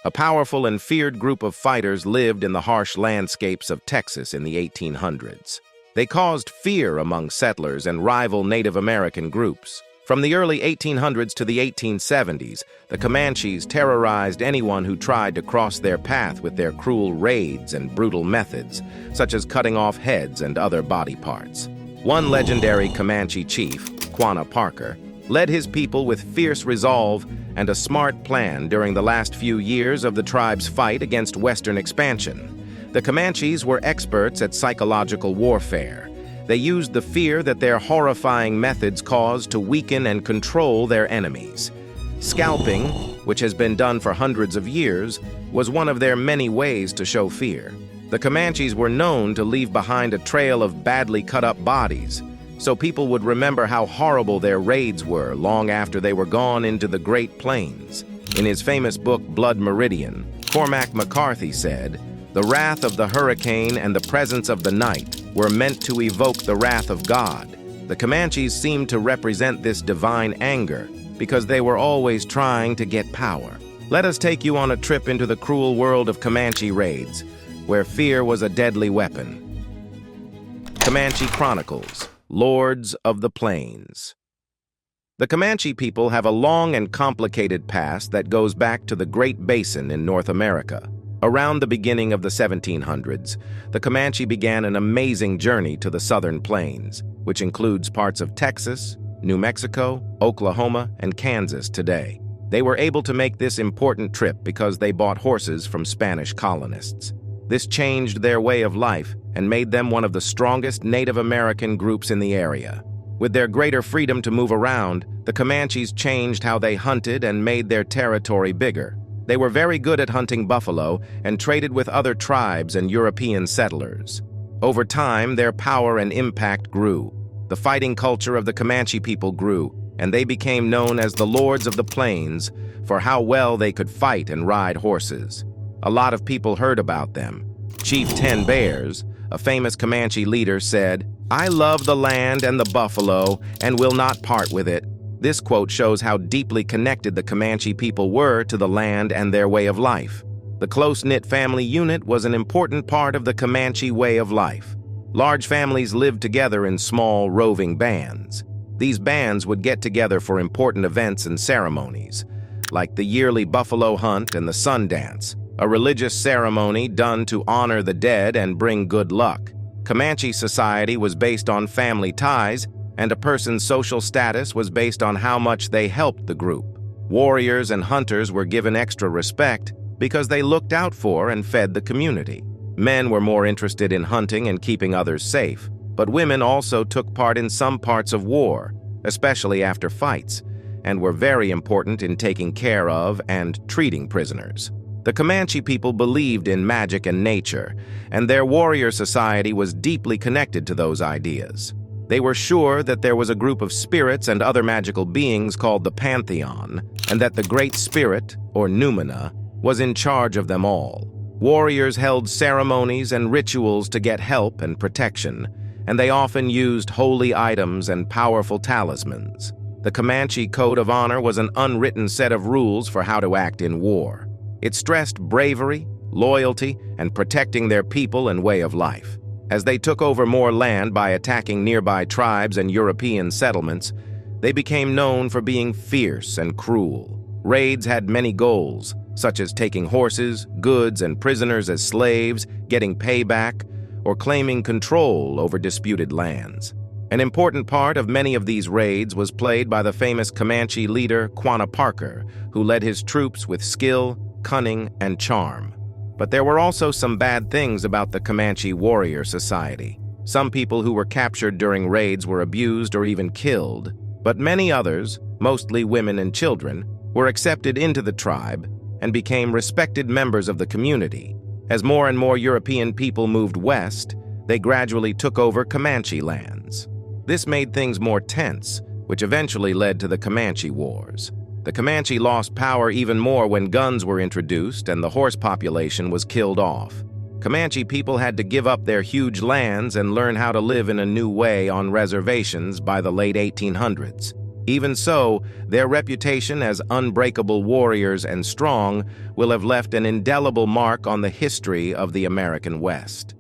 A powerful and feared group of fighters lived in the harsh landscapes of Texas in the 1800s. They caused fear among settlers and rival Native American groups. From the early 1800s to the 1870s, the Comanches terrorized anyone who tried to cross their path with their cruel raids and brutal methods, such as cutting off heads and other body parts. One legendary Comanche chief, Quanah Parker, led his people with fierce resolve and a smart plan during the last few years of the tribe's fight against Western expansion. The Comanches were experts at psychological warfare. They used the fear that their horrifying methods caused to weaken and control their enemies. Scalping, which has been done for hundreds of years, was one of their many ways to show fear. The Comanches were known to leave behind a trail of badly cut-up bodies, so people would remember how horrible their raids were long after they were gone into the Great Plains. In his famous book, Blood Meridian, Cormac McCarthy said, "The wrath of the hurricane and the presence of the night were meant to evoke the wrath of God." The Comanches seemed to represent this divine anger because they were always trying to get power. Let us take you on a trip into the cruel world of Comanche raids, where fear was a deadly weapon. Comanche Chronicles, Lords of the Plains. The Comanche people have a long and complicated past that goes back to the Great Basin in North America. Around the beginning of the 1700s, the Comanche began an amazing journey to the southern plains, which includes parts of Texas, New Mexico, Oklahoma, and Kansas today. They were able to make this important trip because they bought horses from Spanish colonists. This changed their way of life and made them one of the strongest Native American groups in the area. With their greater freedom to move around, the Comanches changed how they hunted and made their territory bigger. They were very good at hunting buffalo and traded with other tribes and European settlers. Over time, their power and impact grew. The fighting culture of the Comanche people grew, and they became known as the Lords of the Plains for how well they could fight and ride horses. A lot of people heard about them. Chief Ten Bears, a famous Comanche leader, said, "I love the land and the buffalo and will not part with it." This quote shows how deeply connected the Comanche people were to the land and their way of life. The close-knit family unit was an important part of the Comanche way of life. Large families lived together in small, roving bands. These bands would get together for important events and ceremonies, like the yearly buffalo hunt and the sun dance, a religious ceremony done to honor the dead and bring good luck. Comanche society was based on family ties, and a person's social status was based on how much they helped the group. Warriors and hunters were given extra respect because they looked out for and fed the community. Men were more interested in hunting and keeping others safe, but women also took part in some parts of war, especially after fights, and were very important in taking care of and treating prisoners. The Comanche people believed in magic and nature, and their warrior society was deeply connected to those ideas. They were sure that there was a group of spirits and other magical beings called the Pantheon, and that the Great Spirit, or Numina, was in charge of them all. Warriors held ceremonies and rituals to get help and protection, and they often used holy items and powerful talismans. The Comanche Code of Honor was an unwritten set of rules for how to act in war. It stressed bravery, loyalty, and protecting their people and way of life. As they took over more land by attacking nearby tribes and European settlements, they became known for being fierce and cruel. Raids had many goals, such as taking horses, goods, and prisoners as slaves, getting payback, or claiming control over disputed lands. An important part of many of these raids was played by the famous Comanche leader Quanah Parker, who led his troops with skill, cunning, and charm. But there were also some bad things about the Comanche warrior society. Some people who were captured during raids were abused or even killed, but many others, mostly women and children, were accepted into the tribe and became respected members of the community. As more and more European people moved west, they gradually took over Comanche lands. This made things more tense, which eventually led to the Comanche Wars. The Comanche lost power even more when guns were introduced and the horse population was killed off. Comanche people had to give up their huge lands and learn how to live in a new way on reservations by the late 1800s. Even so, their reputation as unbreakable warriors and strong will have left an indelible mark on the history of the American West.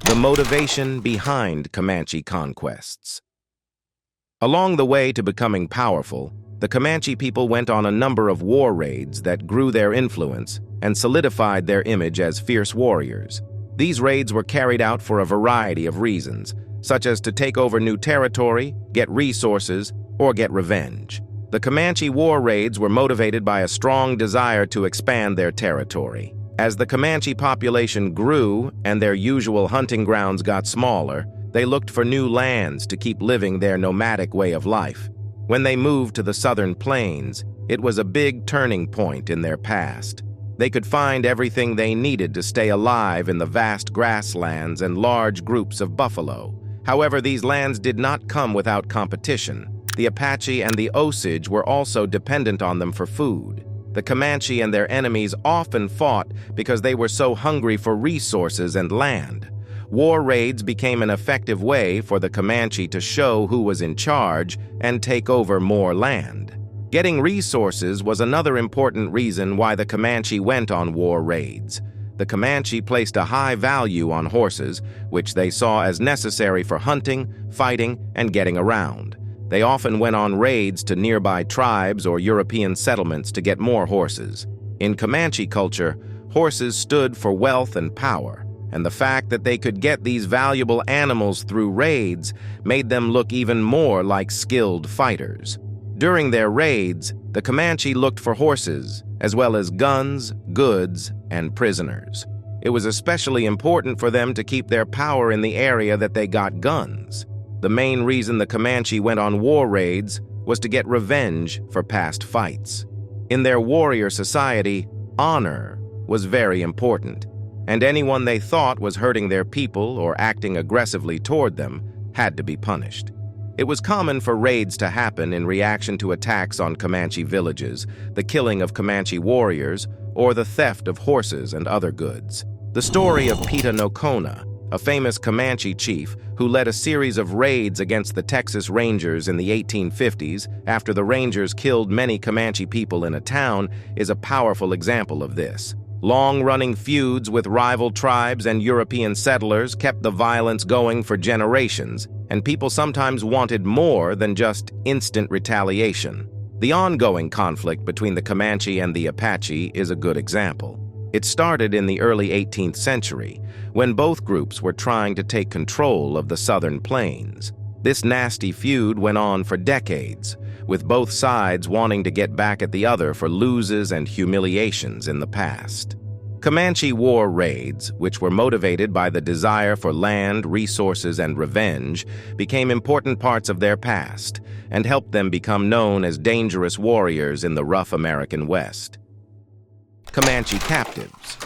The motivation behind Comanche conquests. Along the way to becoming powerful, the Comanche people went on a number of war raids that grew their influence and solidified their image as fierce warriors. These raids were carried out for a variety of reasons, such as to take over new territory, get resources, or get revenge. The Comanche war raids were motivated by a strong desire to expand their territory. As the Comanche population grew and their usual hunting grounds got smaller, they looked for new lands to keep living their nomadic way of life. When they moved to the southern plains, it was a big turning point in their past. They could find everything they needed to stay alive in the vast grasslands and large groups of buffalo. However, these lands did not come without competition. The Apache and the Osage were also dependent on them for food. The Comanche and their enemies often fought because they were so hungry for resources and land. War raids became an effective way for the Comanche to show who was in charge and take over more land. Getting resources was another important reason why the Comanche went on war raids. The Comanche placed a high value on horses, which they saw as necessary for hunting, fighting, and getting around. They often went on raids to nearby tribes or European settlements to get more horses. In Comanche culture, horses stood for wealth and power, and the fact that they could get these valuable animals through raids made them look even more like skilled fighters. During their raids, the Comanche looked for horses, as well as guns, goods, and prisoners. It was especially important for them to keep their power in the area that they got guns. The main reason the Comanche went on war raids was to get revenge for past fights. In their warrior society, honor was very important, and anyone they thought was hurting their people or acting aggressively toward them had to be punished. It was common for raids to happen in reaction to attacks on Comanche villages, the killing of Comanche warriors, or the theft of horses and other goods. The story of Pita no Quanah, a famous Comanche chief who led a series of raids against the Texas Rangers in the 1850s after the Rangers killed many Comanche people in a town, is a powerful example of this. Long-running feuds with rival tribes and European settlers kept the violence going for generations, and people sometimes wanted more than just instant retaliation. The ongoing conflict between the Comanche and the Apache is a good example. It started in the early 18th century, when both groups were trying to take control of the southern plains. This nasty feud went on for decades, with both sides wanting to get back at the other for losses and humiliations in the past. Comanche war raids, which were motivated by the desire for land, resources, and revenge, became important parts of their past and helped them become known as dangerous warriors in the rough American West. Comanche Captives.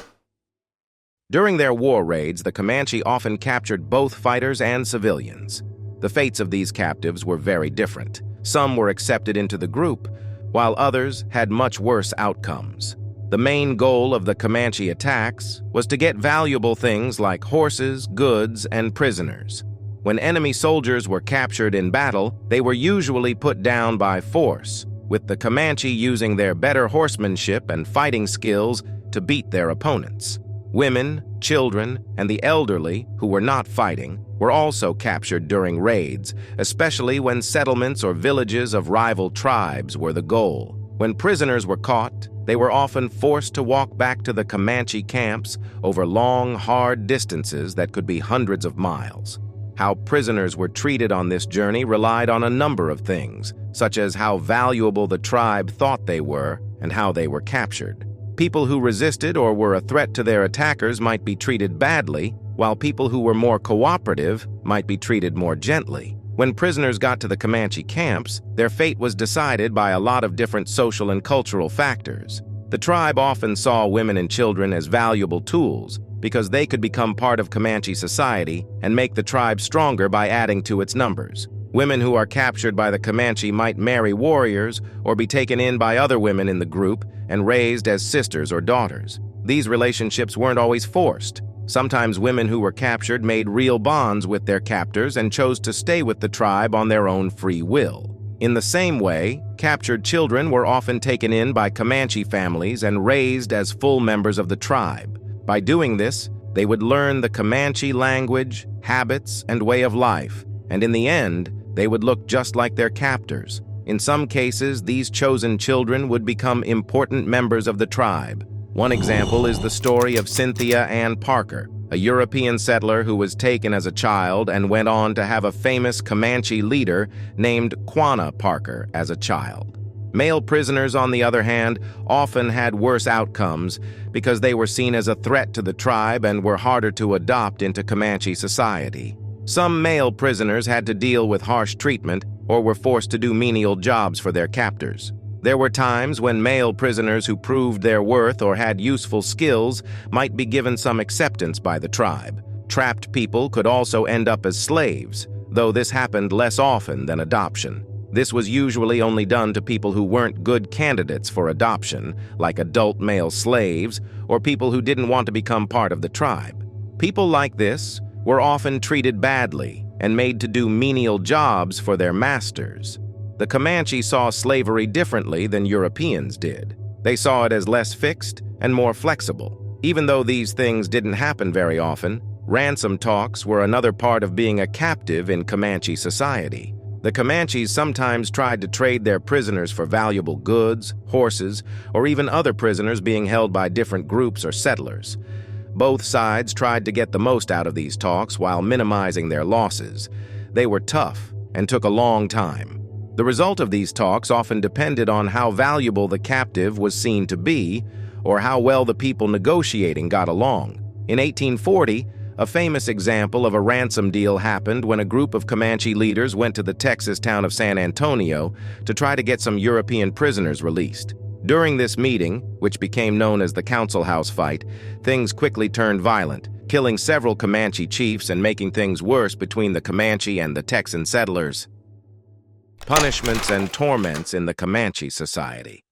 During their war raids, the Comanche often captured both fighters and civilians. The fates of these captives were very different. Some were accepted into the group, while others had much worse outcomes. The main goal of the Comanche attacks was to get valuable things like horses, goods, and prisoners. When enemy soldiers were captured in battle, they were usually put down by force, with the Comanche using their better horsemanship and fighting skills to beat their opponents. Women, children, and the elderly, who were not fighting, were also captured during raids, especially when settlements or villages of rival tribes were the goal. When prisoners were caught, they were often forced to walk back to the Comanche camps over long, hard distances that could be hundreds of miles. How prisoners were treated on this journey relied on a number of things, such as how valuable the tribe thought they were and how they were captured. People who resisted or were a threat to their attackers might be treated badly, while people who were more cooperative might be treated more gently. When prisoners got to the Comanche camps, their fate was decided by a lot of different social and cultural factors. The tribe often saw women and children as valuable tools because they could become part of Comanche society and make the tribe stronger by adding to its numbers. Women who are captured by the Comanche might marry warriors or be taken in by other women in the group and raised as sisters or daughters. These relationships weren't always forced. Sometimes women who were captured made real bonds with their captors and chose to stay with the tribe on their own free will. In the same way, captured children were often taken in by Comanche families and raised as full members of the tribe. By doing this, they would learn the Comanche language, habits, and way of life, and in the end, they would look just like their captors. In some cases, these chosen children would become important members of the tribe. One example is the story of Cynthia Ann Parker, a European settler who was taken as a child and went on to have a famous Comanche leader named Quanah Parker as a child. Male prisoners, on the other hand, often had worse outcomes because they were seen as a threat to the tribe and were harder to adopt into Comanche society. Some male prisoners had to deal with harsh treatment or were forced to do menial jobs for their captors. There were times when male prisoners who proved their worth or had useful skills might be given some acceptance by the tribe. Trapped people could also end up as slaves, though this happened less often than adoption. This was usually only done to people who weren't good candidates for adoption, like adult male slaves, or people who didn't want to become part of the tribe. People like this were often treated badly and made to do menial jobs for their masters. The Comanche saw slavery differently than Europeans did. They saw it as less fixed and more flexible. Even though these things didn't happen very often, ransom talks were another part of being a captive in Comanche society. The Comanches sometimes tried to trade their prisoners for valuable goods, horses, or even other prisoners being held by different groups or settlers. Both sides tried to get the most out of these talks while minimizing their losses. They were tough and took a long time. The result of these talks often depended on how valuable the captive was seen to be or how well the people negotiating got along. In 1840, a famous example of a ransom deal happened when a group of Comanche leaders went to the Texas town of San Antonio to try to get some European prisoners released. During this meeting, which became known as the Council House fight, things quickly turned violent, killing several Comanche chiefs and making things worse between the Comanche and the Texan settlers. Punishments and torments in the Comanche society.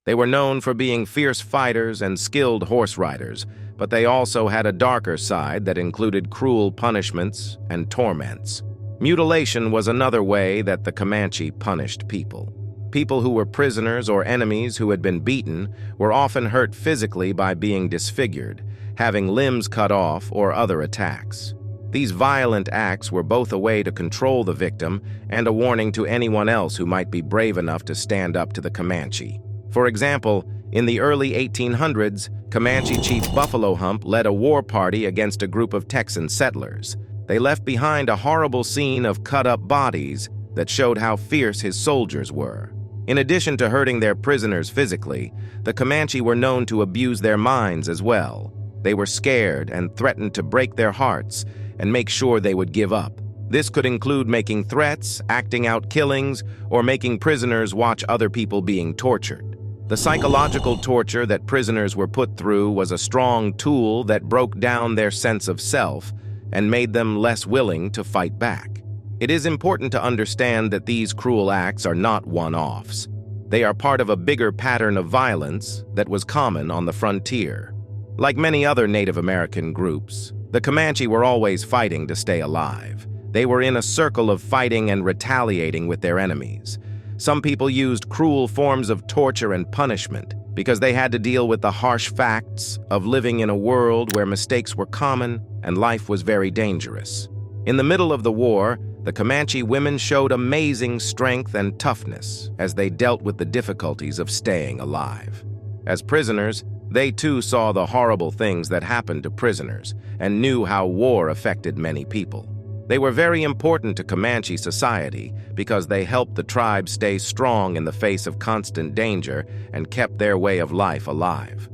They were known for being fierce fighters and skilled horse riders, but they also had a darker side that included cruel punishments and torments. Mutilation was another way that the Comanche punished people. People who were prisoners or enemies who had been beaten were often hurt physically by being disfigured, having limbs cut off, or other attacks. These violent acts were both a way to control the victim and a warning to anyone else who might be brave enough to stand up to the Comanche. For example, in the early 1800s, Comanche Chief Buffalo Hump led a war party against a group of Texan settlers. They left behind a horrible scene of cut-up bodies that showed how fierce his soldiers were. In addition to hurting their prisoners physically, the Comanche were known to abuse their minds as well. They were scared and threatened to break their hearts and make sure they would give up. This could include making threats, acting out killings, or making prisoners watch other people being tortured. The psychological torture that prisoners were put through was a strong tool that broke down their sense of self and made them less willing to fight back. It is important to understand that these cruel acts are not one-offs. They are part of a bigger pattern of violence that was common on the frontier. Like many other Native American groups, the Comanche were always fighting to stay alive. They were in a circle of fighting and retaliating with their enemies. Some people used cruel forms of torture and punishment because they had to deal with the harsh facts of living in a world where mistakes were common and life was very dangerous. In the middle of the war, the Comanche women showed amazing strength and toughness as they dealt with the difficulties of staying alive. As prisoners, they too saw the horrible things that happened to prisoners and knew how war affected many people. They were very important to Comanche society because they helped the tribe stay strong in the face of constant danger and kept their way of life alive.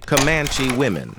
Comanche women.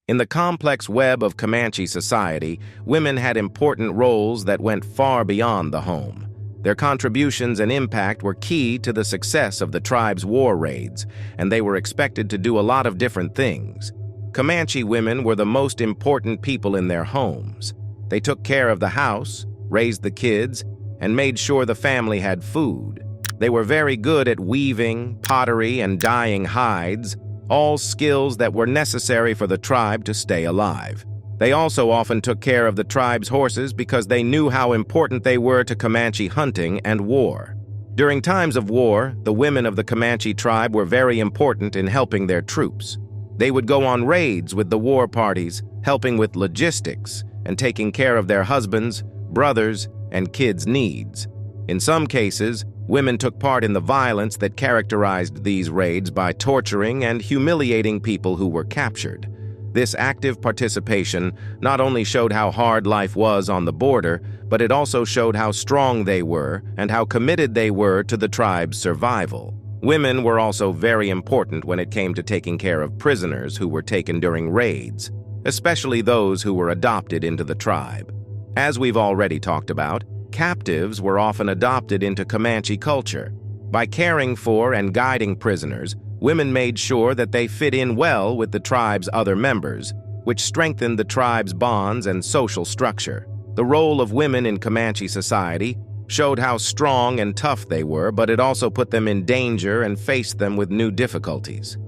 In the complex web of Comanche society, women had important roles that went far beyond the home. Their contributions and impact were key to the success of the tribe's war raids, and they were expected to do a lot of different things. Comanche women were the most important people in their homes. They took care of the house, raised the kids, and made sure the family had food. They were very good at weaving, pottery, and dyeing hides, all skills that were necessary for the tribe to stay alive. They also often took care of the tribe's horses because they knew how important they were to Comanche hunting and war. During times of war, the women of the Comanche tribe were very important in helping their troops. They would go on raids with the war parties, helping with logistics and taking care of their husbands, brothers, and kids' needs. In some cases, women took part in the violence that characterized these raids by torturing and humiliating people who were captured. This active participation not only showed how hard life was on the border, but it also showed how strong they were and how committed they were to the tribe's survival. Women were also very important when it came to taking care of prisoners who were taken during raids, especially those who were adopted into the tribe. As we've already talked about, captives were often adopted into Comanche culture. By caring for and guiding prisoners, women made sure that they fit in well with the tribe's other members, which strengthened the tribe's bonds and social structure. The role of women in Comanche society showed how strong and tough they were, but it also put them in danger and faced them with new difficulties.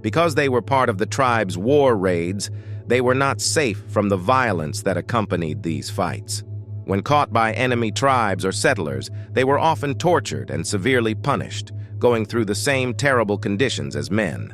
Because they were part of the tribe's war raids, they were not safe from the violence that accompanied these fights. When caught by enemy tribes or settlers, they were often tortured and severely punished, going through the same terrible conditions as men.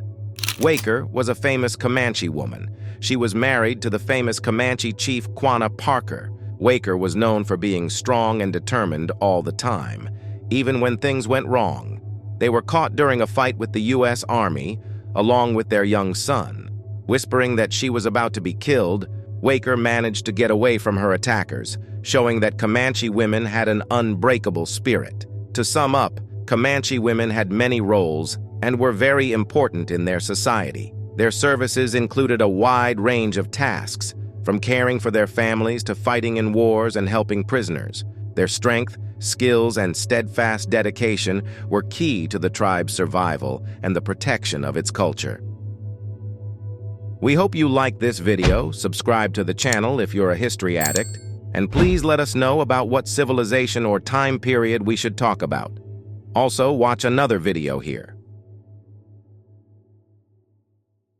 Waker was a famous Comanche woman. She was married to the famous Comanche chief Quanah Parker. Waker was known for being strong and determined all the time, even when things went wrong. They were caught during a fight with the U.S. Army, along with their young son. Whispering that she was about to be killed, Waker managed to get away from her attackers, showing that Comanche women had an unbreakable spirit. To sum up, Comanche women had many roles and were very important in their society. Their services included a wide range of tasks, from caring for their families to fighting in wars and helping prisoners. Their strength, skills, and steadfast dedication were key to the tribe's survival and the protection of its culture. We hope you liked this video. Subscribe to the channel if you're a history addict, and please let us know about what civilization or time period we should talk about. Also, watch another video here.